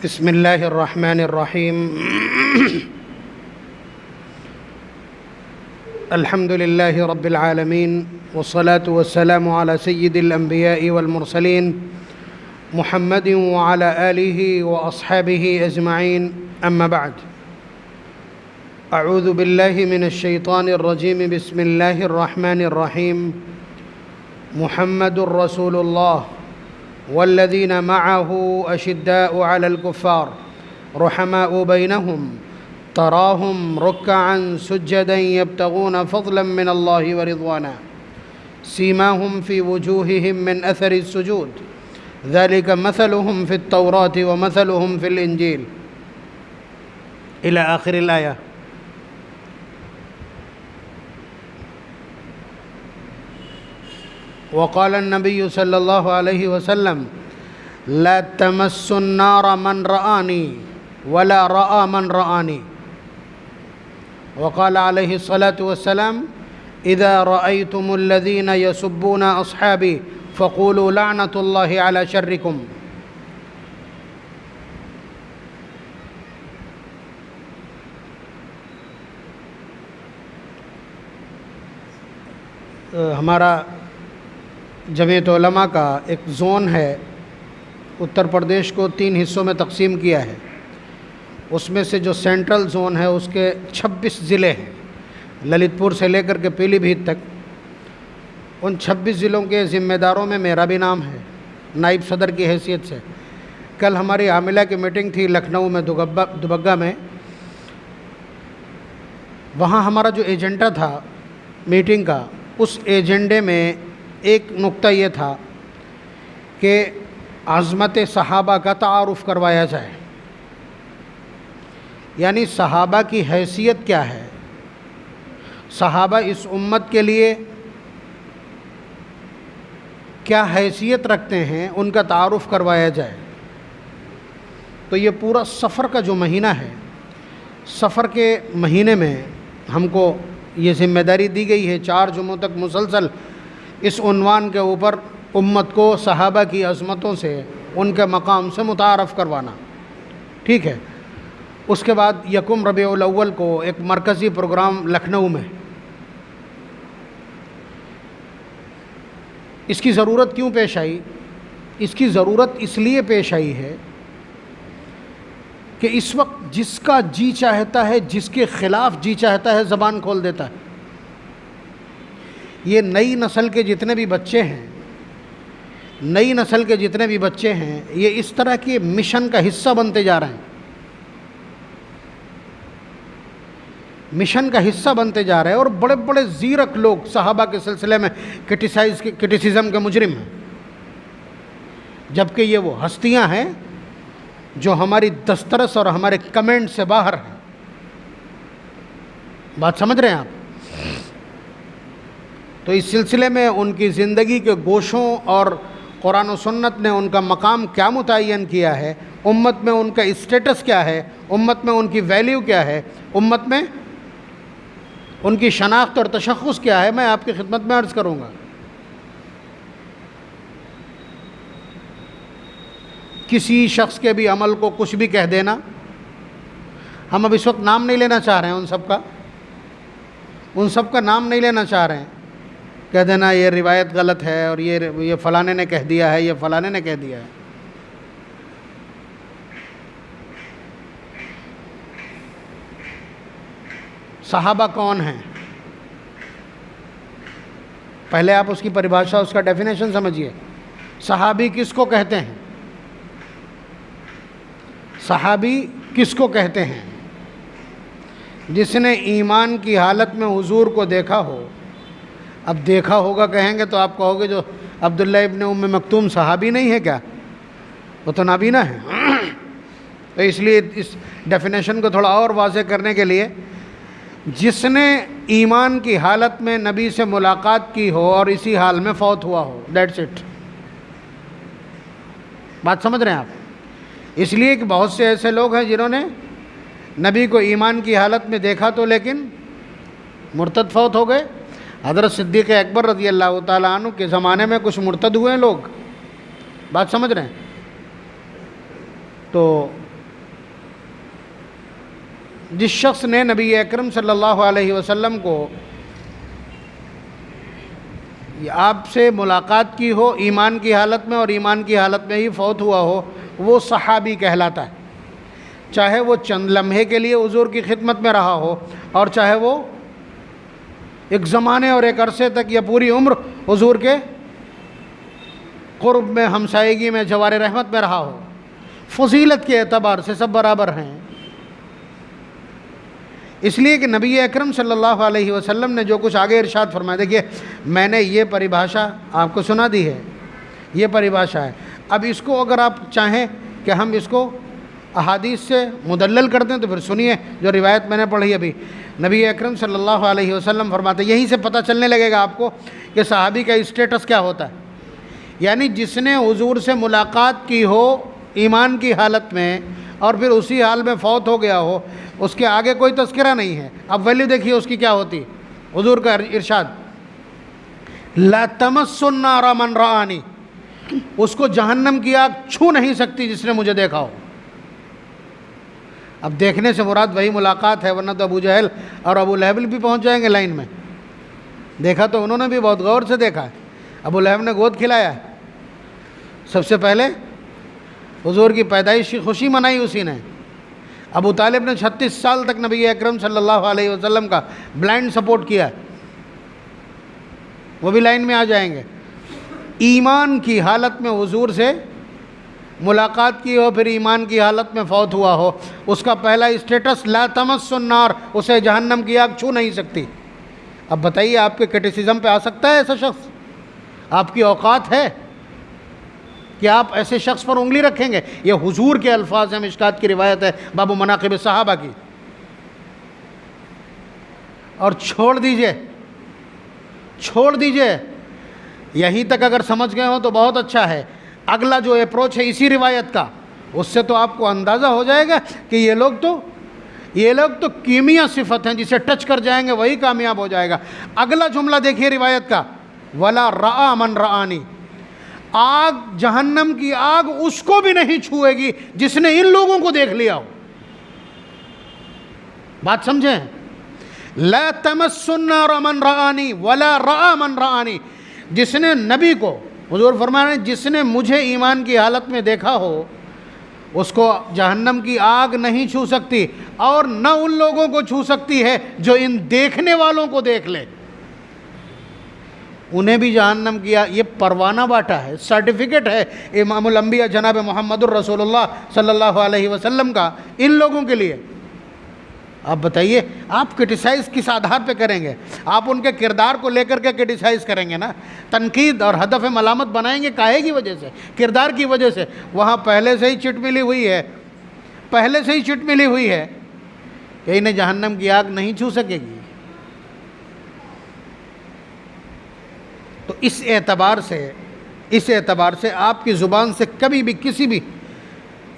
بسم الله الرحمن الرحيم الحمد لله رب العالمين والصلاة والسلام على سيد الأنبياء والمرسلين محمد وعلى آله وأصحابه أجمعين أما بعد أعوذ بالله من الشيطان الرجيم بسم الله الرحمن الرحيم محمد رسول الله والذين معه أشداء على الكفار رحماء بينهم تراهم ركعا سجدا يبتغون فضلا من الله ورضوانا سيماهم في وجوههم من أثر السجود ذلك مثلهم في التوراة ومثلهم في الإنجيل إلى آخر الآية. وقال النبي صلى الله عليه وسلم لا تمس النار من رآني ولا رأى من رآني. وقال عليه الصلاة والسلام إذا رأيتم الذين يسبون أصحابي فقولوا لعنة الله على شركم. ہمارا جمعیت علماء کا ایک زون ہے، اتر پردیش کو 3 حصوں میں تقسیم کیا ہے. اس میں سے جو سینٹرل زون ہے اس کے 26 ضلع ہیں، للت پور سے لے کر کے پیلی بھیت تک. ان 26 ضلعوں کے ذمہ داروں میں میرا بھی نام ہے نائب صدر کی حیثیت سے. کل ہماری عاملہ کی میٹنگ تھی لکھنؤ میں دوبگہ میں. وہاں ہمارا جو ایجنڈا تھا میٹنگ کا، اس ایجنڈے میں ایک نقطہ یہ تھا کہ عظمت صحابہ کا تعارف کروایا جائے، یعنی صحابہ کی حیثیت کیا ہے، صحابہ اس امت کے لیے کیا حیثیت رکھتے ہیں، ان کا تعارف کروایا جائے. تو یہ پورا سفر کا جو مہینہ ہے، سفر کے مہینے میں ہم کو یہ ذمہ داری دی گئی ہے 4 جمعوں تک مسلسل اس عنوان کے اوپر امت کو صحابہ کی عظمتوں سے، ان کے مقام سے متعارف کروانا. ٹھیک ہے. اس کے بعد 1 ربیع الاول کو ایک مرکزی پروگرام لکھنؤ میں. اس کی ضرورت کیوں پیش آئی؟ اس کی ضرورت اس لیے پیش آئی ہے کہ اس وقت جس کا جی چاہتا ہے، جس کے خلاف جی چاہتا ہے، زبان کھول دیتا ہے. یہ نئی نسل کے جتنے بھی بچے ہیں، نئی نسل کے جتنے بھی بچے ہیں، یہ اس طرح کے مشن کا حصہ بنتے جا رہے ہیں، مشن کا حصہ بنتے جا رہے ہیں. اور بڑے بڑے زیرک لوگ صحابہ کے سلسلے میں کرٹیسزم کے مجرم ہیں، جبکہ یہ وہ ہستیاں ہیں جو ہماری دسترس اور ہمارے کمنٹ سے باہر ہیں. بات سمجھ رہے ہیں آپ؟ تو اس سلسلے میں ان کی زندگی کے گوشوں اور قرآن و سنت نے ان کا مقام کیا متعین کیا ہے، امت میں ان کا اسٹیٹس کیا ہے، امت میں ان کی ویلیو کیا ہے، امت میں ان کی شناخت اور تشخص کیا ہے، میں آپ کی خدمت میں عرض کروں گا. کسی شخص کے بھی عمل کو کچھ بھی کہہ دینا، ہم اب اس وقت نام نہیں لینا چاہ رہے ہیں، ان سب کا نام نہیں لینا چاہ رہے ہیں. کہہ دینا یہ روایت غلط ہے اور یہ فلانے نے کہہ دیا ہے، یہ فلانے نے کہہ دیا ہے. صحابہ کون ہیں؟ پہلے آپ اس کی پریبھاشا، اس کا ڈیفینیشن سمجھیے. صحابی کس کو کہتے ہیں؟ صحابی کس کو کہتے ہیں؟ جس نے ایمان کی حالت میں حضور کو دیکھا ہو. اب دیکھا ہوگا کہیں گے تو آپ کہو گے جو عبداللہ ابن ام مکتوم صحابی نہیں ہے کیا؟ وہ تو نابینا ہے. تو اس لیے اس ڈیفینیشن کو تھوڑا اور واضح کرنے کے لیے، جس نے ایمان کی حالت میں نبی سے ملاقات کی ہو اور اسی حال میں فوت ہوا ہو، دیٹس اٹ. بات سمجھ رہے ہیں آپ؟ اس لیے کہ بہت سے ایسے لوگ ہیں جنہوں نے نبی کو ایمان کی حالت میں دیکھا تو لیکن مرتد فوت ہو گئے. حضرت صدیق اکبر رضی اللہ تعالیٰ عنہ کے زمانے میں کچھ مرتد ہوئے ہیں لوگ. بات سمجھ رہے ہیں؟ تو جس شخص نے نبی اکرم صلی اللہ علیہ وسلم کو آپ سے ملاقات کی ہو ایمان کی حالت میں اور ایمان کی حالت میں ہی فوت ہوا ہو، وہ صحابی کہلاتا ہے، چاہے وہ چند لمحے کے لیے حضور کی خدمت میں رہا ہو اور چاہے وہ ایک زمانے اور ایک عرصے تک یا پوری عمر حضور کے قرب میں، ہمسائیگی میں، جوار رحمت میں رہا ہو۔ فضیلت کے اعتبار سے سب برابر ہیں، اس لیے کہ نبی اکرم صلی اللہ علیہ وسلم نے جو کچھ آگے ارشاد فرمایا، دیکھیے میں نے یہ پریبھاشا آپ کو سنا دی ہے، یہ پریبھاشا ہے۔ اب اس کو اگر آپ چاہیں کہ ہم اس کو احادیث سے مدلل کر دیں تو پھر سنیے جو روایت میں نے پڑھی ابھی۔ نبی اکرم صلی اللہ علیہ وسلم فرماتے ہیں، یہیں سے پتہ چلنے لگے گا آپ کو کہ صحابی کا اسٹیٹس کیا ہوتا ہے، یعنی جس نے حضور سے ملاقات کی ہو ایمان کی حالت میں اور پھر اسی حال میں فوت ہو گیا ہو، اس کے آگے کوئی تذکرہ نہیں ہے۔ اب ویلیو دیکھیے اس کی کیا ہوتی، حضور کا ارشاد لا تمس النار من رآنی، اس کو جہنم کی آگ چھو نہیں سکتی جس نے مجھے دیکھا ہو۔ اب دیکھنے سے مراد وہی ملاقات ہے، ورنہ تو ابو جہل اور ابو لہب بھی پہنچ جائیں گے لائن میں۔ دیکھا تو انہوں نے بھی بہت غور سے دیکھا ہے، ابو لہب نے گود کھلایا ہے، سب سے پہلے حضور کی پیدائش کی خوشی منائی اسی نے۔ ابو طالب نے 36 سال تک نبی اکرم صلی اللہ علیہ وسلم کا بلائنڈ سپورٹ کیا، وہ بھی لائن میں آ جائیں گے۔ ایمان کی حالت میں حضور سے ملاقات کی ہو پھر ایمان کی حالت میں فوت ہوا ہو، اس کا پہلا اسٹیٹس لا تمس النار، اسے جہنم کی آگ چھو نہیں سکتی۔ اب بتائیے آپ کے کرٹیسزم پہ آ سکتا ہے ایسا شخص؟ آپ کی اوقات ہے کہ آپ ایسے شخص پر انگلی رکھیں گے؟ یہ حضور کے الفاظ ہیں، مشکات کی روایت ہے باب مناقب صحابہ کی۔ اور چھوڑ دیجئے یہیں تک اگر سمجھ گئے ہوں تو بہت اچھا ہے۔ اگلا جو اپروچ ہے اسی روایت کا، اس سے تو آپ کو اندازہ ہو جائے گا کہ یہ لوگ تو کیمیا صفت ہیں، جسے ٹچ کر جائیں گے وہی کامیاب ہو جائے گا۔ اگلا جملہ دیکھیے روایت کا، ولا رآ من رآنی، آگ، جہنم کی آگ اس کو بھی نہیں چھوئے گی جس نے ان لوگوں کو دیکھ لیا ہو۔ بات سمجھیں؟ لا تمس النار من رآنی ولا رآ من رآنی، جس نے نبی کو، حضور فرما رہے ہیں جس نے مجھے ایمان کی حالت میں دیکھا ہو اس کو جہنم کی آگ نہیں چھو سکتی، اور نہ ان لوگوں کو چھو سکتی ہے جو ان دیکھنے والوں کو دیکھ لے، انہیں بھی جہنم کیا۔ یہ پروانہ باٹا ہے، سرٹیفکیٹ ہے امام الانبیاء جناب محمد الرسول اللہ صلی اللہ علیہ وسلم کا ان لوگوں کے لیے۔ آپ بتائیے آپ کرٹیسائز کس آدھار پہ کریں گے؟ آپ ان کے کردار کو لے کر کے کرٹیسائز کریں گے نا، تنقید اور ہدف ملامت بنائیں گے کاہے کی وجہ سے؟ کردار کی وجہ سے۔ وہاں پہلے سے ہی چٹ ملی ہوئی ہے کہ انہیں جہنم کی آگ نہیں چھو سکے گی۔ تو اس اعتبار سے آپ کی زبان سے کبھی بھی کسی بھی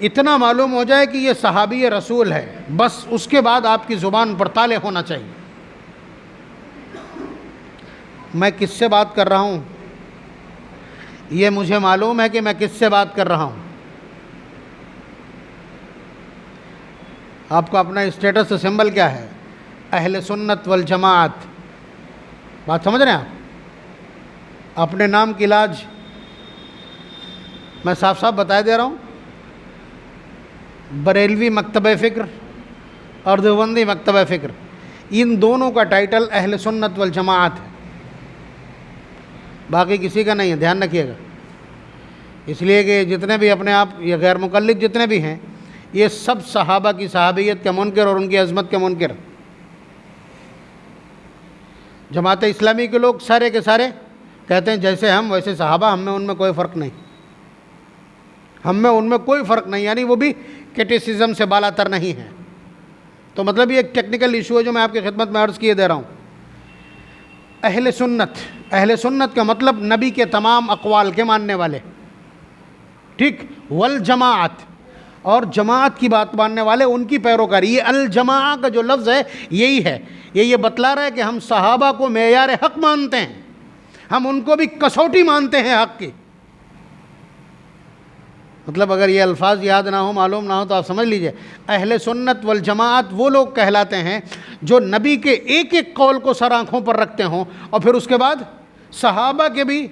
اتنا معلوم ہو جائے کہ یہ صحابی رسول ہے، بس اس کے بعد آپ کی زبان پر تالے ہونا چاہیے۔ میں کس سے بات کر رہا ہوں یہ مجھے معلوم ہے کہ میں کس سے بات کر رہا ہوں۔ آپ کا اپنا اسٹیٹس سمبل کیا ہے؟ اہل سنت والجماعت۔ بات سمجھ رہے ہیں آپ؟ اپنے نام کی لاج میں صاف صاف بتا دے رہا ہوں، بریلوی مکتبہ فکر اور دیوبندی مکتبہ فکر، ان دونوں کا ٹائٹل اہل سنت والجماعت ہے، باقی کسی کا نہیں ہے، دھیان رکھیے گا۔ اس لیے کہ جتنے بھی اپنے آپ یہ غیر مقلد جتنے بھی ہیں، یہ سب صحابہ کی صحابیت کے منکر اور ان کی عظمت کے منکر۔ جماعت اسلامی کے لوگ سارے کے سارے کہتے ہیں جیسے ہم ویسے صحابہ، ہم میں ان میں کوئی فرق نہیں، یعنی وہ بھی کرٹیسزم سے بالا تر نہیں ہے۔ تو مطلب یہ ایک ٹیکنیکل ایشو ہے جو میں آپ کی خدمت میں عرض کیے دے رہا ہوں۔ اہل سنت کا مطلب نبی کے تمام اقوال کے ماننے والے، ٹھیک، والجماعت، اور جماعت کی بات ماننے والے، ان کی پیروکاری۔ یہ الجماع کا جو لفظ ہے یہی ہے، یہ بتلا رہا ہے کہ ہم صحابہ کو معیار حق مانتے ہیں، ہم ان کو بھی کسوٹی مانتے ہیں حق کی۔ مطلب اگر یہ الفاظ یاد نہ ہو، معلوم نہ ہو، تو آپ سمجھ لیجئے اہل سنت والجماعت وہ لوگ کہلاتے ہیں جو نبی کے ایک ایک قول کو سر آنکھوں پر رکھتے ہوں، اور پھر اس کے بعد صحابہ کے بھی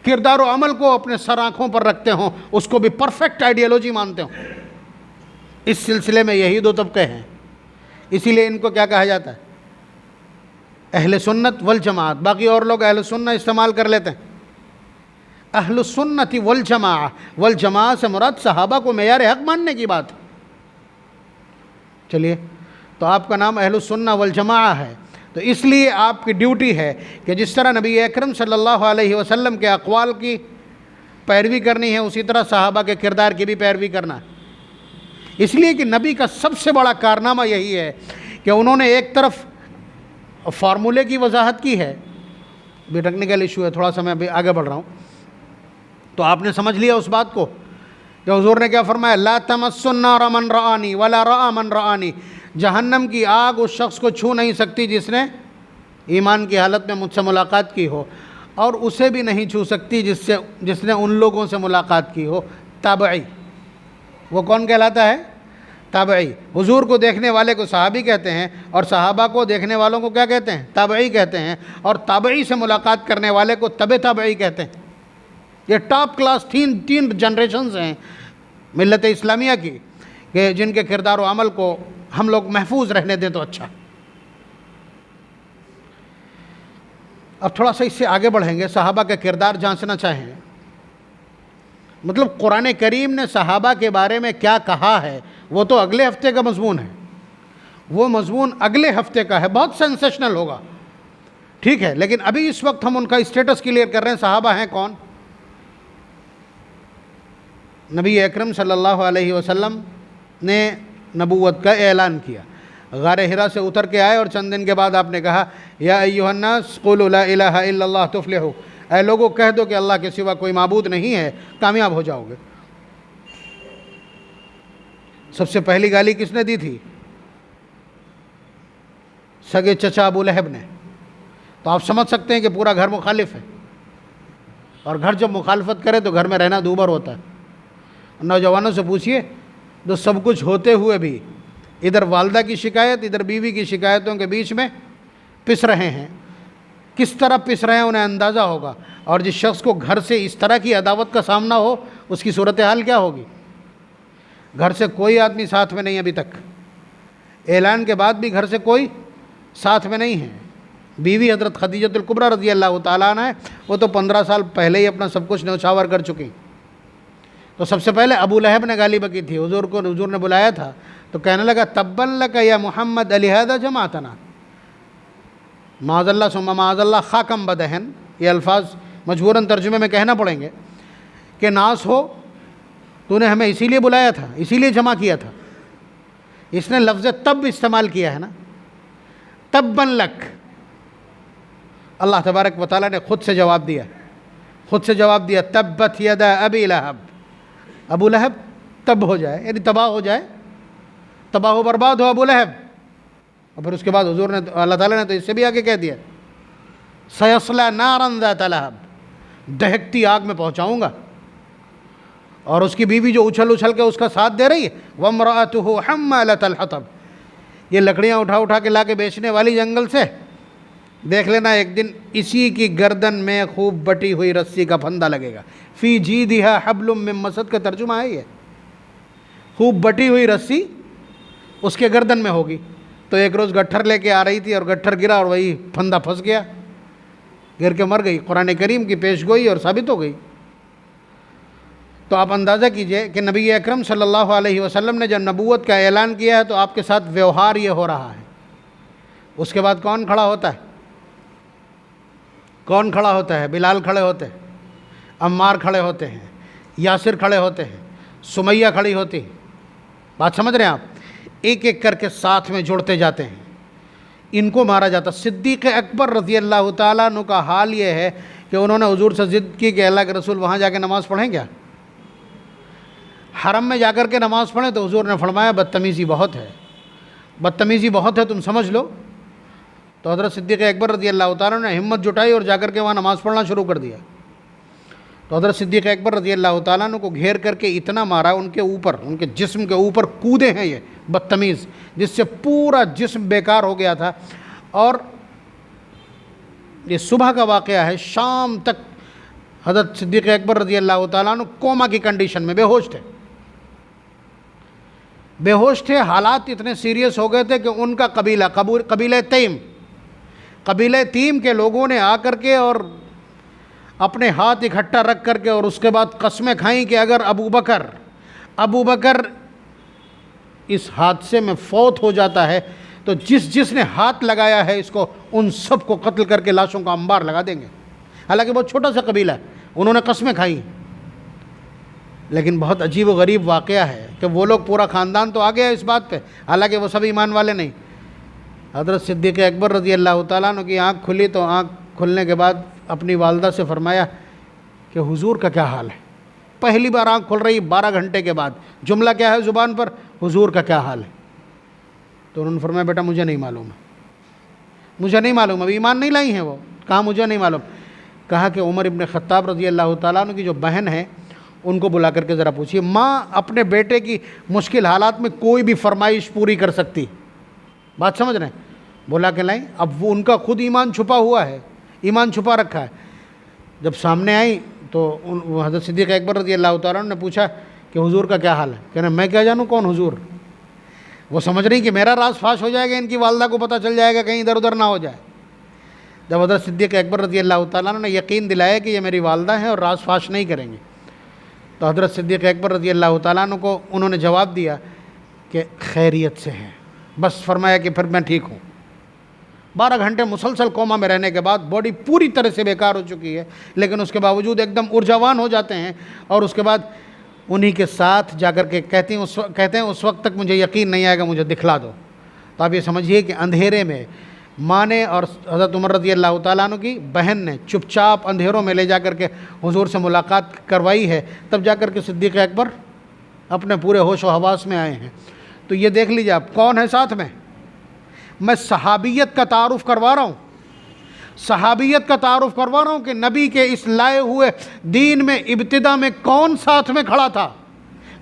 کردار و عمل کو اپنے سر آنکھوں پر رکھتے ہوں، اس کو بھی پرفیکٹ آئیڈیالوجی مانتے ہوں۔ اس سلسلے میں یہی دو طبقے ہیں، اسی لیے ان کو کیا کہا جاتا ہے؟ اہل سنت والجماعت۔ باقی اور لوگ اہل سنت استعمال کر لیتے ہیں۔ اہل السنت والجماعت سے مراد صحابہ کو معیار حق ماننے کی بات ہے۔ چلیے، تو آپ کا نام اہل السنت والجماعت ہے، تو اس لیے آپ کی ڈیوٹی ہے کہ جس طرح نبی اکرم صلی اللہ علیہ وسلم کے اقوال کی پیروی کرنی ہے، اسی طرح صحابہ کے کردار کی بھی پیروی کرنا ہے۔ اس لیے کہ نبی کا سب سے بڑا کارنامہ یہی ہے کہ انہوں نے ایک طرف فارمولے کی وضاحت کی ہے، بھی ٹیکنیکل ایشو ہے، تھوڑا سا میں ابھی آگے بڑھ رہا ہوں، تو آپ نے سمجھ لیا اس بات کو کہ حضور نے کیا فرمایا؟ لا تمس النار من رآنی ولا رآ من رآنی، جہنم کی آگ اس شخص کو چھو نہیں سکتی جس نے ایمان کی حالت میں مجھ سے ملاقات کی ہو، اور اسے بھی نہیں چھو سکتی جس نے ان لوگوں سے ملاقات کی ہو۔ تابعی، وہ کون کہلاتا ہے؟ تابعی۔ حضور کو دیکھنے والے کو صحابی کہتے ہیں، اور صحابہ کو دیکھنے والوں کو کیا کہتے ہیں؟ تابعی کہتے ہیں، اور تابعی سے ملاقات کرنے والے کو تبع تابعی کہتے ہیں۔ یہ ٹاپ کلاس تین جنریشنز ہیں ملت اسلامیہ کی، کہ جن کے کردار و عمل کو ہم لوگ محفوظ رہنے دیں تو اچھا۔ اب تھوڑا سا اس سے آگے بڑھیں گے، صحابہ کا کردار جانچنا چاہیں، مطلب قرآن کریم نے صحابہ کے بارے میں کیا کہا ہے، وہ تو اگلے ہفتے کا مضمون ہے، وہ مضمون اگلے ہفتے کا ہے، بہت سینسیشنل ہوگا، ٹھیک ہے، لیکن ابھی اس وقت ہم ان کا اسٹیٹس کلیئر کر رہے ہیں۔ صحابہ ہیں کون؟ نبی اکرم صلی اللہ علیہ وسلم نے نبوت کا اعلان کیا، غار حرا سے اتر کے آئے، اور چند دن کے بعد آپ نے کہا یا ایھا الناس قولوا لا الہ الا اللہ تفلحوا، اے لوگوں کہہ دو کہ اللہ کے سوا کوئی معبود نہیں ہے، کامیاب ہو جاؤ گے۔ سب سے پہلی گالی کس نے دی تھی؟ سگے چچا ابو لہب نے۔ تو آپ سمجھ سکتے ہیں کہ پورا گھر مخالف ہے، اور گھر جب مخالفت کرے تو گھر میں رہنا دوبھر ہوتا ہے۔ نوجوانوں سے پوچھئے تو سب کچھ ہوتے ہوئے بھی ادھر والدہ کی شکایت، ادھر بیوی کی شکایتوں کے بیچ میں پس رہے ہیں۔ کس طرح پس رہے ہیں انہیں اندازہ ہوگا، اور جس شخص کو گھر سے اس طرح کی عداوت کا سامنا ہو، اس کی صورتحال کیا ہوگی؟ گھر سے کوئی آدمی ساتھ میں نہیں، ابھی تک اعلان کے بعد بھی گھر سے کوئی ساتھ میں نہیں ہے۔ بیوی حضرت خدیجہ الکبریٰ رضی اللہ تعالیٰ عنہ ہے، وہ تو 15 سال پہلے ہی اپنا سب کچھ نوچھاور کر چکی۔ تو سب سے پہلے ابو لہب نے گالی بکی تھی، حضور نے بلایا تھا تو کہنے لگا تبا لک یا محمد لہذا جمعتنا، معاذ اللہ ثم معاذ اللہ خاکم بدہن، یہ الفاظ مجبوراً ترجمے میں کہنا پڑیں گے کہ ناس ہو، تو نے ہمیں اسی لیے بلایا تھا، اسی لیے جمع کیا تھا۔ اس نے لفظ تب استعمال کیا ہے نا، تبا لک۔ اللہ تبارک و تعالیٰ نے خود سے جواب دیا، تبت یدا ابی لہب، ابو لہب تب ہو جائے، یعنی تباہ ہو جائے، تباہ و برباد ہو ابو لہب۔ اور پھر اس کے بعد حضور نے، اللہ تعالیٰ نے تو اس سے بھی آگے کہہ دیا سیصلی نارا ذات لہب، دہکتی آگ میں پہنچاؤں گا۔ اور اس کی بیوی جو اچھل کے اس کا ساتھ دے رہی ہے، وامرأتہ حمالۃ الحطب، یہ لکڑیاں اٹھا کے لا کے بیچنے والی جنگل سے، دیکھ لینا ایک دن اسی کی گردن میں خوب بٹی ہوئی رسی کا پھندا لگے گا۔ فی جیدہا حبل من مسد کا ترجمہ ہے یہ، خوب بٹی ہوئی رسی اس کے گردن میں ہوگی۔ تو ایک روز گٹھر لے کے آ رہی تھی اور گٹھر گرا اور وہی پھندا پھنس گیا، گر کے مر گئی۔ قرآن کریم کی پیش گوئی اور ثابت ہو گئی۔ تو آپ اندازہ کیجئے کہ نبی اکرم صلی اللہ علیہ وسلم نے جب نبوت کا اعلان کیا ہے تو آپ کے ساتھ ویوہار یہ ہو رہا ہے۔ اس کے بعد کون کھڑا ہوتا ہے؟ کون کھڑا ہوتا ہے؟ بلال کھڑے ہوتے ہیں، عمار کھڑے ہوتے ہیں، یاسر کھڑے ہوتے ہیں، سمیہ کھڑی ہوتی ہے۔ بات سمجھ رہے ہیں آپ؟ ایک ایک کر کے ساتھ میں جڑتے جاتے ہیں، ان کو مارا جاتا۔ صدیق اکبر رضی اللہ تعالیٰ عنہ کا حال یہ ہے کہ انہوں نے حضور سے ضد کی کہ اللہ کے رسول وہاں جا کے نماز پڑھیں کیا؟ حرم میں جا کر کے نماز پڑھیں؟ تو حضور نے فرمایا بدتمیزی بہت ہے، تم سمجھ لو۔ تو حضرت صدیق اکبر رضی اللہ تعالیٰ نے ہمت جٹائی اور جا کر کے وہاں نماز پڑھنا شروع کر دیا۔ تو حضرت صدیق اکبر رضی اللہ تعالیٰ عنہ کو گھیر کر کے اتنا مارا ان کے اوپر، ان کے جسم کے اوپر کودے ہیں یہ بدتمیز، جس سے پورا جسم بیکار ہو گیا تھا۔ اور یہ صبح کا واقعہ ہے، شام تک حضرت صدیق اکبر رضی اللہ تعالیٰ عنہ کوما کی کنڈیشن میں بے ہوش تھے، حالات اتنے سیریس ہو گئے تھے کہ ان کا قبیلہ تیم کے لوگوں نے آ کر کے اور اپنے ہاتھ اکٹھا رکھ کر کے اور اس کے بعد قسمیں کھائیں کہ اگر ابو بکر اس حادثے میں فوت ہو جاتا ہے تو جس نے ہاتھ لگایا ہے اس کو، ان سب کو قتل کر کے لاشوں کا انبار لگا دیں گے۔ حالانکہ بہت چھوٹا سا قبیلہ ہے، انہوں نے قسمیں کھائی۔ لیکن بہت عجیب و غریب واقعہ ہے کہ وہ لوگ، پورا خاندان تو آ گیا اس بات پہ، حالانکہ وہ سب ایمان والے نہیں۔ حضرت صدیق اکبر رضی اللہ تعالیٰ عنہ کی آنکھ کھلی تو آنکھ کھلنے کے بعد اپنی والدہ سے فرمایا کہ حضور کا کیا حال ہے؟ پہلی بار آنکھ کھل رہی 12 گھنٹے کے بعد، جملہ کیا ہے زبان پر؟ حضور کا کیا حال ہے؟ تو انہوں نے فرمایا بیٹا مجھے نہیں معلوم، ابھی ایمان نہیں لائی ہیں وہ۔ کہا مجھے نہیں معلوم۔ کہا کہ عمر ابن خطاب رضی اللہ تعالیٰ عنہ کی جو بہن ہے ان کو بلا کر کے ذرا پوچھیے، ماں اپنے بیٹے کی مشکل حالات میں کوئی بھی فرمائش پوری کر سکتی، بات سمجھ رہے ہیں؟ بلا کے لائیں۔ اب وہ ان کا خود ایمان چھپا ہوا ہے، ایمان چھپا رکھا ہے۔ جب سامنے آئی تو حضرت صدیق اکبر رضی اللہ تعالیٰ عنہ نے پوچھا کہ حضور کا کیا حال ہے؟ کہنا میں کیا جانوں کون حضور؟ وہ سمجھ رہی کہ میرا راز فاش ہو جائے گا، ان کی والدہ کو پتہ چل جائے گا، کہیں ادھر ادھر نہ ہو جائے۔ جب حضرت صدیق اکبر رضی اللہ تعالیٰ عنہ نے یقین دلایا کہ یہ میری والدہ ہیں اور راز فاش نہیں کریں گے، تو حضرت صدیق اکبر رضی اللہ تعالیٰ عنہ کو انہوں نے جواب دیا کہ خیریت سے ہیں، بس فرمایا کہ پھر میں ٹھیک ہوں۔ 12 گھنٹے مسلسل کوما میں رہنے کے بعد باڈی پوری طرح سے بیکار ہو چکی ہے، لیکن اس کے باوجود ایک دم ارجاوان ہو جاتے ہیں، اور اس کے بعد انہی کے ساتھ جا کر کے کہتے ہیں اس وقت تک مجھے یقین نہیں آئے گا، مجھے دکھلا دو۔ تو آپ یہ سمجھیے کہ اندھیرے میں ماں نے اور حضرت عمر رضی اللہ تعالیٰ عنہ کی بہن نے چپ چاپ اندھیروں میں لے جا کر کے حضور سے ملاقات کروائی ہے، تب جا کر کے صدیق اکبر اپنے پورے ہوش و حواس میں آئے ہیں۔ تو یہ دیکھ لیجیے آپ کون ہے ساتھ میں صحابیت کا تعارف کروا رہا ہوں، کہ نبی کے اس لائے ہوئے دین میں ابتدا میں کون ساتھ میں کھڑا تھا،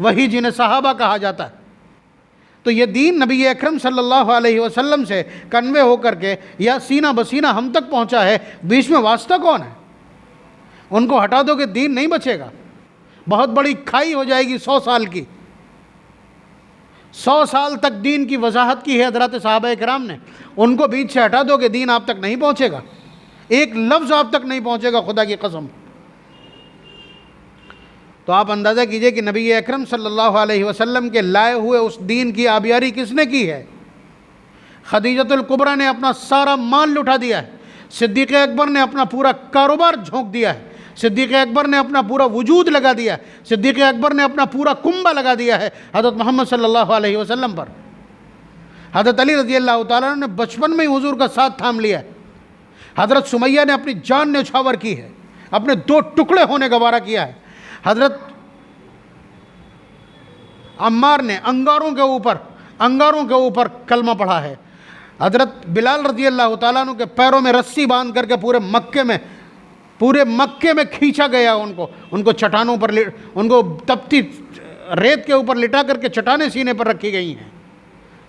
وہی جنہیں صحابہ کہا جاتا ہے۔ تو یہ دین نبی اکرم صلی اللہ علیہ وسلم سے کنوے ہو کر کے یا سینہ بسینہ ہم تک پہنچا ہے، بیچ میں واسطہ کون ہے؟ ان کو ہٹا دو کہ دین نہیں بچے گا، بہت بڑی کھائی ہو جائے گی 100 سال کی۔ 100 سال تک دین کی وضاحت کی ہے حضرات صحابہ کرام نے، ان کو بیچ سے ہٹا دو کہ دین آپ تک نہیں پہنچے گا، ایک لفظ آپ تک نہیں پہنچے گا، خدا کی قسم۔ تو آپ اندازہ کیجئے کہ نبی اکرم صلی اللہ علیہ وسلم کے لائے ہوئے اس دین کی آبیاری کس نے کی ہے؟ خدیجۃ الکبریٰ نے اپنا سارا مال لٹا دیا ہے، صدیق اکبر نے اپنا پورا کاروبار جھونک دیا ہے، صدیق اکبر نے اپنا پورا وجود لگا دیا ہے، صدیق اکبر نے اپنا پورا کنبہ لگا دیا ہے حضرت محمد صلی اللہ علیہ وسلم پر۔ حضرت علی رضی اللہ تعالیٰ عنہ نے بچپن میں ہی حضور کا ساتھ تھام لیا ہے، حضرت سمیہ نے اپنی جان نچھاور کی ہے، اپنے 2 ٹکڑے ہونے گوارا کیا ہے، حضرت عمار نے انگاروں کے اوپر کلمہ پڑھا ہے، حضرت بلال رضی اللہ تعالیٰ عنہ کے پیروں میں رسی باندھ کر کے پورے مکے میں کھینچا گیا ان کو چٹانوں پر، ان کو تپتی ریت کے اوپر لٹا کر کے چٹانیں سینے پر رکھی گئی ہیں۔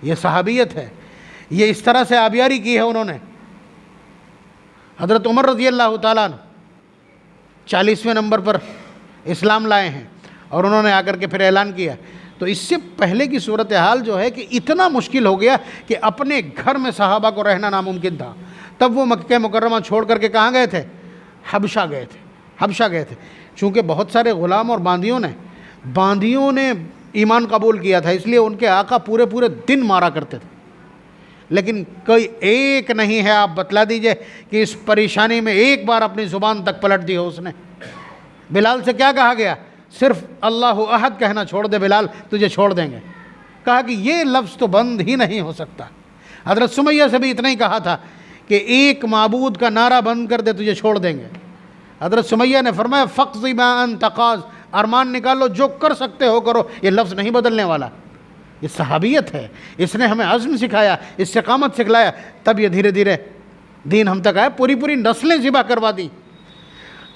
یہ صحابیت ہے، یہ اس طرح سے آبیاری کی ہے انہوں نے۔ حضرت عمر رضی اللہ تعالیٰ عنہ 40ویں نمبر پر اسلام لائے ہیں، اور انہوں نے آ کر کے پھر اعلان کیا۔ تو اس سے پہلے کی صورتحال جو ہے کہ اتنا مشکل ہو گیا کہ اپنے گھر میں صحابہ کو رہنا ناممکن تھا، تب وہ مکہ مکرمہ چھوڑ کر کے کہاں گئے تھے؟ حبشہ گئے تھے۔ چونکہ بہت سارے غلام اور باندیوں نے ایمان قبول کیا تھا، اس لیے ان کے آقا پورے دن مارا کرتے تھے، لیکن کوئی ایک نہیں ہے، آپ بتلا دیجئے کہ اس پریشانی میں ایک بار اپنی زبان تک پلٹ دی ہو اس نے۔ بلال سے کیا کہا گیا؟ صرف اللہ احد کہنا چھوڑ دے بلال، تجھے چھوڑ دیں گے۔ کہا کہ یہ لفظ تو بند ہی نہیں ہو سکتا۔ حضرت سمیہ سے بھی اتنا ہی کہا تھا کہ ایک معبود کا نعرہ بند کر دے، تجھے چھوڑ دیں گے۔ حضرت سمیہ نے فرمایا فقض ما انت قاض، ارمان نکالو، جو کر سکتے ہو کرو، یہ لفظ نہیں بدلنے والا۔ یہ صحابیت ہے، اس نے ہمیں عزم سکھایا، استقامت سکھلایا، تب یہ دھیرے دھیرے دین ہم تک آیا، پوری نسلیں ذبح کروا دی۔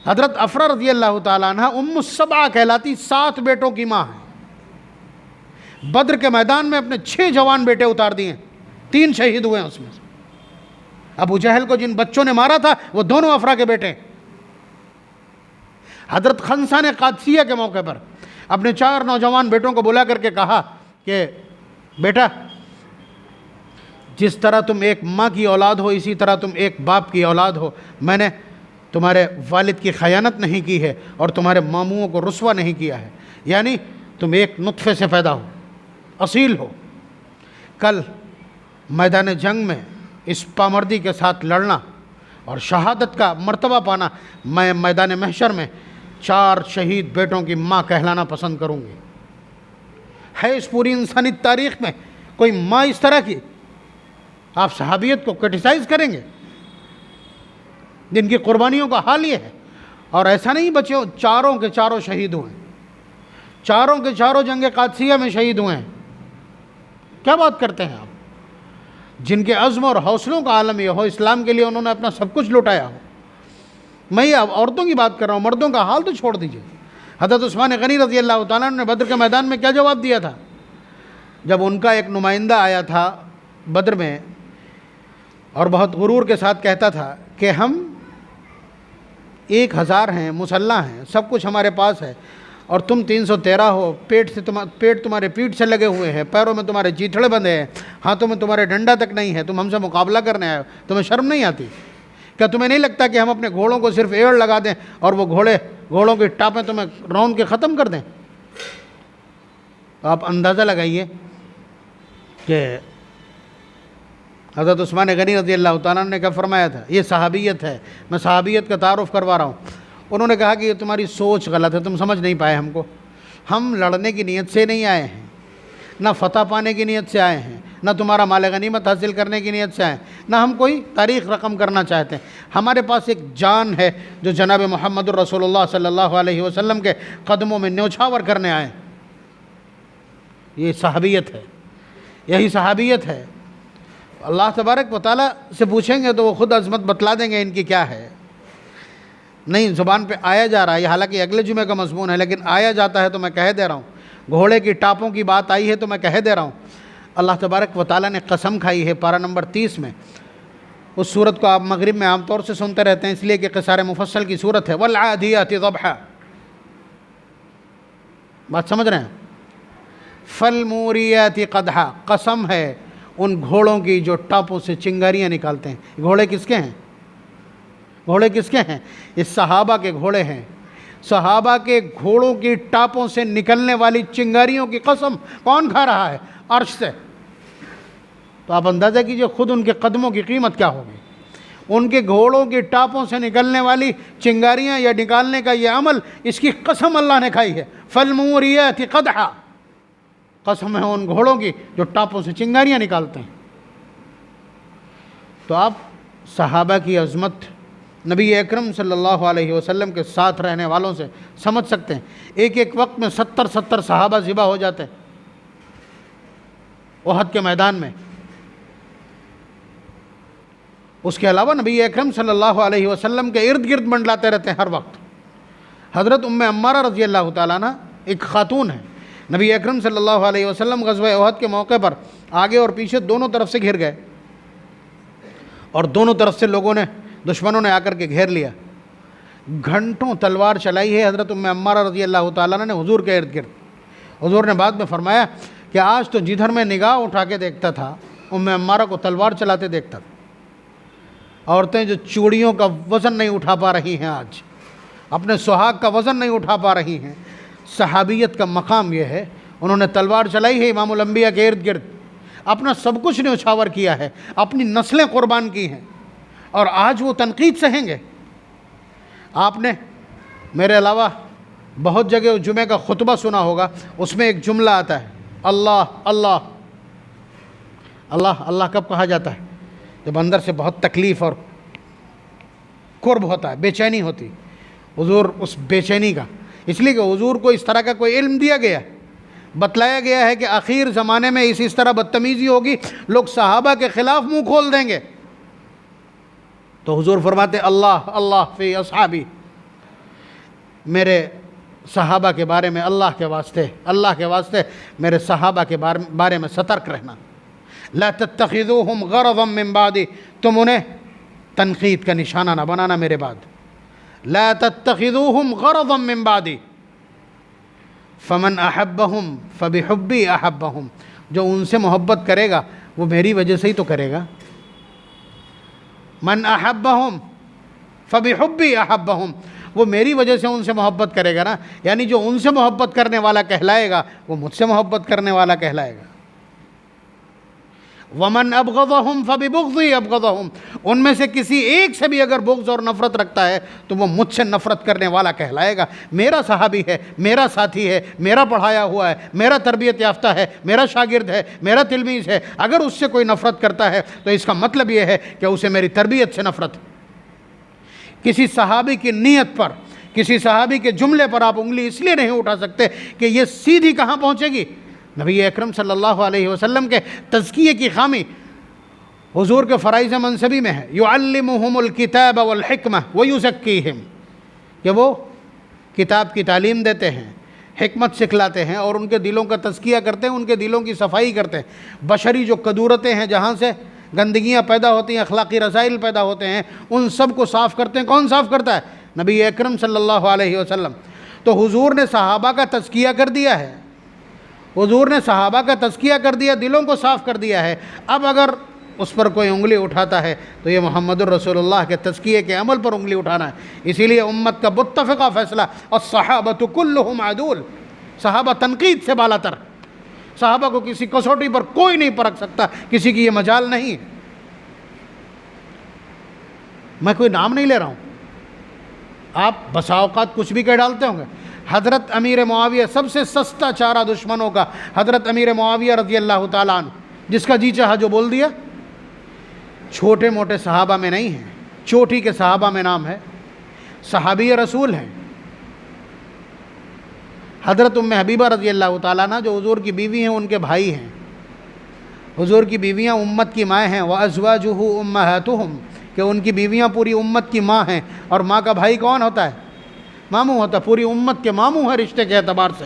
حضرت افرا رضی اللہ تعالیٰ عنہ ام السبع کہلاتی 7 بیٹوں کی ماں ہے۔ بدر کے میدان میں اپنے 6 جوان بیٹے اتار دیے، 3 شہید ہوئے ہیں اس میں سے۔ ابو جہل کو جن بچوں نے مارا تھا وہ دونوں افرا کے بیٹے ہیں۔ حضرت خنسا نے قادسیہ کے موقع پر اپنے 4 نوجوان بیٹوں کو بلا کر کے کہا کہ بیٹا، جس طرح تم ایک ماں کی اولاد ہو اسی طرح تم ایک باپ کی اولاد ہو۔ میں نے تمہارے والد کی خیانت نہیں کی ہے اور تمہارے ماموں کو رسوا نہیں کیا ہے، یعنی تم ایک نطفے سے پیدا ہو، اصیل ہو۔ کل میدان جنگ میں اس پامردی کے ساتھ لڑنا اور شہادت کا مرتبہ پانا، میں میدان محشر میں 4 شہید بیٹوں کی ماں کہلانا پسند کروں گی۔ ہے اس پوری انسانی تاریخ میں کوئی ماں اس طرح کی؟ آپ صحابیت کو کرٹیسائز کریں گے جن کی قربانیوں کا حال یہ ہے؟ اور ایسا نہیں بچے 4 کے 4 شہید ہوئے ہیں، 4 کے 4 جنگ قادسیہ میں شہید ہوئے ہیں۔ کیا بات کرتے ہیں آپ؟ جن کے عزم اور حوصلوں کا عالم یہ ہو، اسلام کے لیے انہوں نے اپنا سب کچھ لوٹایا ہو۔ میں یہ عورتوں کی بات کر رہا ہوں، مردوں کا حال تو چھوڑ دیجئے۔ حضرت عثمان غنی رضی اللہ تعالیٰ عنہ نے بدر کے میدان میں کیا جواب دیا تھا؟ جب ان کا ایک نمائندہ آیا تھا بدر میں اور بہت غرور کے ساتھ کہتا تھا کہ ہم 1000 ہیں، مسلح ہیں، سب کچھ ہمارے پاس ہے، اور تم 313 ہو، پیٹ تمہارے پیٹھ سے لگے ہوئے ہیں، پیروں میں تمہارے چیتھڑے بندھے ہیں، ہاتھوں میں تمہارے ڈنڈا تک نہیں ہے، تم ہم سے مقابلہ کرنے آئے ہو، تمہیں شرم نہیں آتی؟ کیا تمہیں نہیں لگتا کہ ہم اپنے گھوڑوں کو صرف ایڑ لگا دیں اور وہ گھوڑوں کی ٹاپیں تمہیں رون کے ختم کر دیں؟ آپ اندازہ لگائیے کہ حضرت عثمان غنی رضی اللہ تعالیٰ نے کیا فرمایا تھا۔ یہ صحابیت ہے، میں صحابیت کا تعارف کروا رہا ہوں۔ انہوں نے کہا کہ یہ تمہاری سوچ غلط ہے، تم سمجھ نہیں پائے ہم کو۔ ہم لڑنے کی نیت سے نہیں آئے ہیں، نہ فتح پانے کی نیت سے آئے ہیں، نہ تمہارا مال غنیمت حاصل کرنے کی نیت سے آئے ہیں، نہ ہم کوئی تاریخ رقم کرنا چاہتے ہیں۔ ہمارے پاس ایک جان ہے جو جناب محمد الرسول اللہ صلی اللہ علیہ وسلم کے قدموں میں نیوچھاور کرنے آئے۔ یہ صحابیت ہے، یہی صحابیت ہے۔ اللہ تبارک و تعالیٰ سے پوچھیں گے تو وہ خود عظمت بتلا دیں گے ان کی کیا ہے۔ نہیں، زبان پہ آیا جا رہا ہے، یہ حالانکہ اگلے جمعے کا مضمون ہے، لیکن آیا جاتا ہے تو میں کہہ دے رہا ہوں۔ گھوڑے کی ٹاپوں کی بات آئی ہے تو میں کہہ دے رہا ہوں۔ اللہ تبارک و تعالیٰ نے قسم کھائی ہے پارہ نمبر 30 میں۔ اس صورت کو آپ مغرب میں عام طور سے سنتے رہتے ہیں اس لیے کہ قصار مفصل کی صورت ہے۔ وَالْعَادِيَاتِ ضَبْحًا، بات سمجھ رہے ہیں؟ فَالْمُورِيَاتِ قَدْحًا، قسم ہے ان گھوڑوں کی جو ٹاپوں سے چنگاریاں نکالتے ہیں۔ گھوڑے کس کے ہیں؟ گھوڑے کس کے ہیں؟ یہ صحابہ کے گھوڑے ہیں۔ صحابہ کے گھوڑوں کی ٹاپوں سے نکلنے والی چنگاریوں کی قسم کون کھا رہا ہے؟ عرش سے۔ تو آپ اندازہ کیجئے خود ان کے قدموں کی قیمت کیا ہوگی۔ ان کے گھوڑوں کی ٹاپوں سے نکلنے والی چنگاریاں یا نکالنے کا یہ عمل، اس کی قسم اللہ نے کھائی ہے۔ فَالْمُورِيَاتِ قَدْحًا، قسم ہے ان گھوڑوں کی جو ٹاپوں سے چنگاریاں نکالتے ہیں۔ تو آپ صحابہ کی عظمت نبی اکرم صلی اللہ علیہ وسلم کے ساتھ رہنے والوں سے سمجھ سکتے ہیں۔ ایک ایک وقت میں 70 صحابہ ذبح ہو جاتے ہیں احد کے میدان میں۔ اس کے علاوہ نبی اکرم صلی اللہ علیہ وسلم کے ارد گرد منڈلاتے رہتے ہیں ہر وقت۔ حضرت ام عمارہ رضی اللہ تعالیٰ عنہ ایک خاتون ہے، نبی اکرم صلی اللہ علیہ وسلم غزوہ احد کے موقع پر آگے اور پیچھے دونوں طرف سے گھر گئے، اور دونوں طرف سے دشمنوں نے آ کر کے گھیر لیا۔ گھنٹوں تلوار چلائی ہے حضرت ام عمارہ رضی اللہ تعالیٰ عنہ نے حضور کے ارد گرد۔ حضور نے بعد میں فرمایا کہ آج تو جدھر میں نگاہ اٹھا کے دیکھتا تھا ام عمارہ کو تلوار چلاتے دیکھتا تھا۔ عورتیں جو چوڑیوں کا وزن نہیں اٹھا پا رہی ہیں، آج اپنے سہاگ کا وزن نہیں اٹھا پا رہی ہیں، صحابیت کا مقام یہ ہے۔ انہوں نے تلوار چلائی ہے امام الانبیاء کے ارد گرد، اپنا سب کچھ نیوچھاور کیا ہے، اپنی نسلیں قربان کی ہیں، اور آج وہ تنقید سہیں گے۔ آپ نے میرے علاوہ بہت جگہ جمعہ کا خطبہ سنا ہوگا، اس میں ایک جملہ آتا ہے، اللہ اللہ اللہ۔ اللہ کب کہا جاتا ہے؟ جب اندر سے بہت تکلیف اور کرب ہوتا ہے، بے چینی ہوتی۔ حضور اس بے چینی کا، اس لیے کہ حضور کو اس طرح کا کوئی علم دیا گیا، بتلایا گیا ہے کہ آخر زمانے میں اس طرح بدتمیزی ہوگی، لوگ صحابہ کے خلاف منہ کھول دیں گے۔ تو حضور فرماتے اللہ اللہ فی اصحابی، میرے صحابہ کے بارے میں اللہ کے واسطے میرے صحابہ کے بارے میں سترک رہنا. لا تتخذوہم غرضا من بعدی، تم انہیں تنقید کا نشانہ نہ بنانا میرے بعد. لا تتخذوہم غرضا من بعدی فمن احبہم فبحبی احبہم، جو ان سے محبت کرے گا وہ میری وجہ سے ہی تو کرے گا. من احبہم فبحبی احبہم، وہ میری وجہ سے ان سے محبت کرے گا نا، یعنی جو ان سے محبت کرنے والا کہلائے گا وہ مجھ سے محبت کرنے والا کہلائے گا. ومن ابغضہم فببغضی ابغضہم، ان میں سے کسی ایک سے بھی اگر بغض اور نفرت رکھتا ہے تو وہ مجھ سے نفرت کرنے والا کہلائے گا. میرا صحابی ہے، میرا ساتھی ہے، میرا پڑھایا ہوا ہے، میرا تربیت یافتہ ہے، میرا شاگرد ہے، میرا تلمیذ ہے، اگر اس سے کوئی نفرت کرتا ہے تو اس کا مطلب یہ ہے کہ اسے میری تربیت سے نفرت ہے. کسی صحابی کی نیت پر، کسی صحابی کے جملے پر آپ انگلی اس لیے نہیں اٹھا سکتے کہ یہ سیدھی کہاں پہنچے گی. نبی اکرم صلی اللہ علیہ وسلم کے تزکیے کی خامی حضور کے فرائض منصبی میں ہے. یعلمہم الکتاب والحکمہ ویزکیہم، کہ وہ کتاب کی تعلیم دیتے ہیں، حکمت سکھلاتے ہیں اور ان کے دلوں کا تزکیہ کرتے ہیں، ان کے دلوں کی صفائی کرتے ہیں. بشری جو قدورتیں ہیں، جہاں سے گندگیاں پیدا ہوتی ہیں، اخلاقی رسائل پیدا ہوتے ہیں، ان سب کو صاف کرتے ہیں. کون صاف کرتا ہے؟ نبی اکرم صلی اللہ علیہ وسلم. تو حضور نے صحابہ کا تزکیہ کر دیا ہے، حضور نے صحابہ کا تزکیہ کر دیا، دلوں کو صاف کر دیا ہے. اب اگر اس پر کوئی انگلی اٹھاتا ہے تو یہ محمد الرسول اللہ کے تزکیے کے عمل پر انگلی اٹھانا ہے. اسی لیے امت کا متفقہ فیصلہ، الصحابۃ کلہم عدول، صحابہ تنقید سے بالا تر، صحابہ کو کسی کسوٹی پر کوئی نہیں پرکھ سکتا، کسی کی یہ مجال نہیں. میں کوئی نام نہیں لے رہا ہوں، آپ بسا اوقات کچھ بھی کہہ ڈالتے ہوں گے. حضرت امیر معاویہ، سب سے سستا چارہ دشمنوں کا حضرت امیر معاویہ رضی اللہ تعالیٰ عنہ، جس کا جی چاہا جو بول دیا. چھوٹے موٹے صحابہ میں نہیں ہیں، چوٹی کے صحابہ میں نام ہے، صحابی رسول ہیں. حضرت ام حبیبہ رضی اللہ تعالیٰ عنہ جو حضور کی بیوی ہیں، ان کے بھائی ہیں. حضور کی بیویاں امت کی ماں ہیں. وَأَزْوَاجُهُ أُمَّهَاتُهُمْ، کہ ان کی بیویاں پوری امت کی ماں ہیں. اور ماں کا بھائی کون ہوتا ہے؟ ماموں ہوتا ہے. پوری امت کے ماموں ہیں رشتے کے اعتبار سے،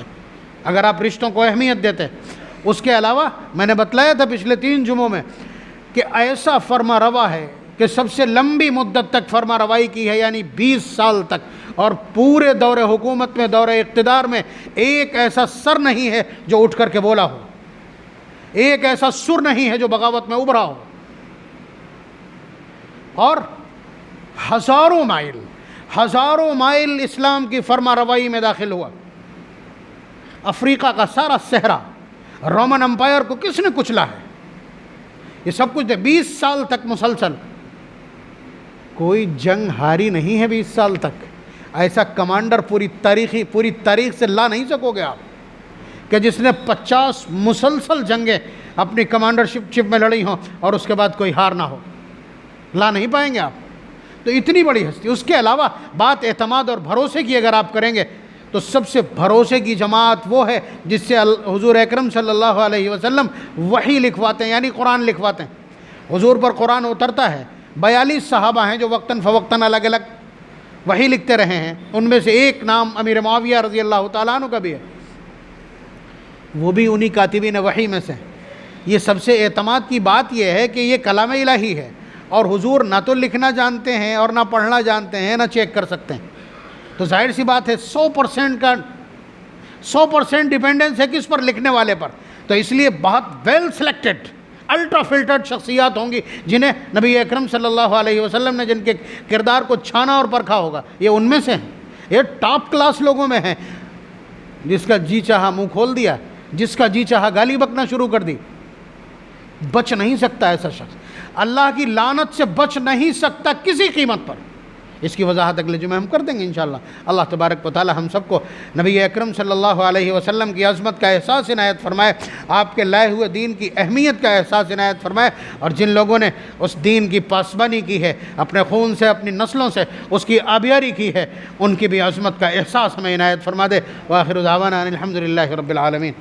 اگر آپ رشتوں کو اہمیت دیتے. اس کے علاوہ میں نے بتلایا تھا پچھلے 3 جمعوں میں کہ ایسا فرما روا ہے کہ سب سے لمبی مدت تک فرما روائی کی ہے، یعنی 20 سال تک، اور پورے دور حکومت میں، دور اقتدار میں ایک ایسا سر نہیں ہے جو اٹھ کر کے بولا ہو، ایک ایسا سر نہیں ہے جو بغاوت میں ابھرا ہو. اور ہزاروں مائل اسلام کی فرما روائی میں داخل ہوا. افریقہ کا سارا صحرا، رومن امپائر کو کس نے کچلا ہے؟ یہ سب کچھ 20 سال تک مسلسل، کوئی جنگ ہاری نہیں ہے 20 سال تک. ایسا کمانڈر پوری تاریخ سے لا نہیں سکو گے آپ کہ جس نے 50 مسلسل جنگیں اپنی کمانڈرشپ میں لڑی ہوں اور اس کے بعد کوئی ہار نہ ہو. لا نہیں پائیں گے آپ. تو اتنی بڑی ہستی. اس کے علاوہ بات اعتماد اور بھروسے کی اگر آپ کریں گے تو سب سے بھروسے کی جماعت وہ ہے جس سے حضور اکرم صلی اللہ علیہ وسلم وحی لکھواتے ہیں، یعنی قرآن لکھواتے ہیں. حضور پر قرآن اترتا ہے. 42 صحابہ ہیں جو وقتاً فوقتاً الگ الگ وحی لکھتے رہے ہیں. ان میں سے ایک نام امیر معاویہ رضی اللہ تعالیٰ عنہ کا بھی ہے، وہ بھی انہی کاتبین وحی میں سے. یہ سب سے اعتماد کی بات یہ ہے کہ یہ کلام الہی ہے، اور حضور نہ تو لکھنا جانتے ہیں اور نہ پڑھنا جانتے ہیں، نہ چیک کر سکتے ہیں. تو ظاہر سی بات ہے 100% ڈیپینڈنس ہے کس پر؟ لکھنے والے پر. تو اس لیے بہت ویل سلیکٹڈ، الٹرا فلٹرڈ شخصیات ہوں گی جنہیں نبی اکرم صلی اللہ علیہ وسلم نے جن کے کردار کو چھانا اور پرکھا ہوگا. یہ ان میں سے ہیں، یہ ٹاپ کلاس لوگوں میں ہیں. جس کا جی چاہا منہ کھول دیا، جس کا جی چاہا گالی بکنا شروع کر دی، بچ نہیں سکتا ایسا شخص. اللہ کی لعنت سے بچ نہیں سکتا کسی قیمت پر. اس کی وضاحت اگلے جمعے ہم کر دیں گے انشاءاللہ. اللہ تبارک و تعالی ہم سب کو نبی اکرم صلی اللہ علیہ وسلم کی عظمت کا احساس عنایت فرمائے، آپ کے لائے ہوئے دین کی اہمیت کا احساس عنایت فرمائے، اور جن لوگوں نے اس دین کی پاسبانی کی ہے، اپنے خون سے، اپنی نسلوں سے اس کی آبیاری کی ہے، ان کی بھی عظمت کا احساس ہمیں عنایت فرما دے. وآخر دعوانا ان الحمد للہ رب العالمین.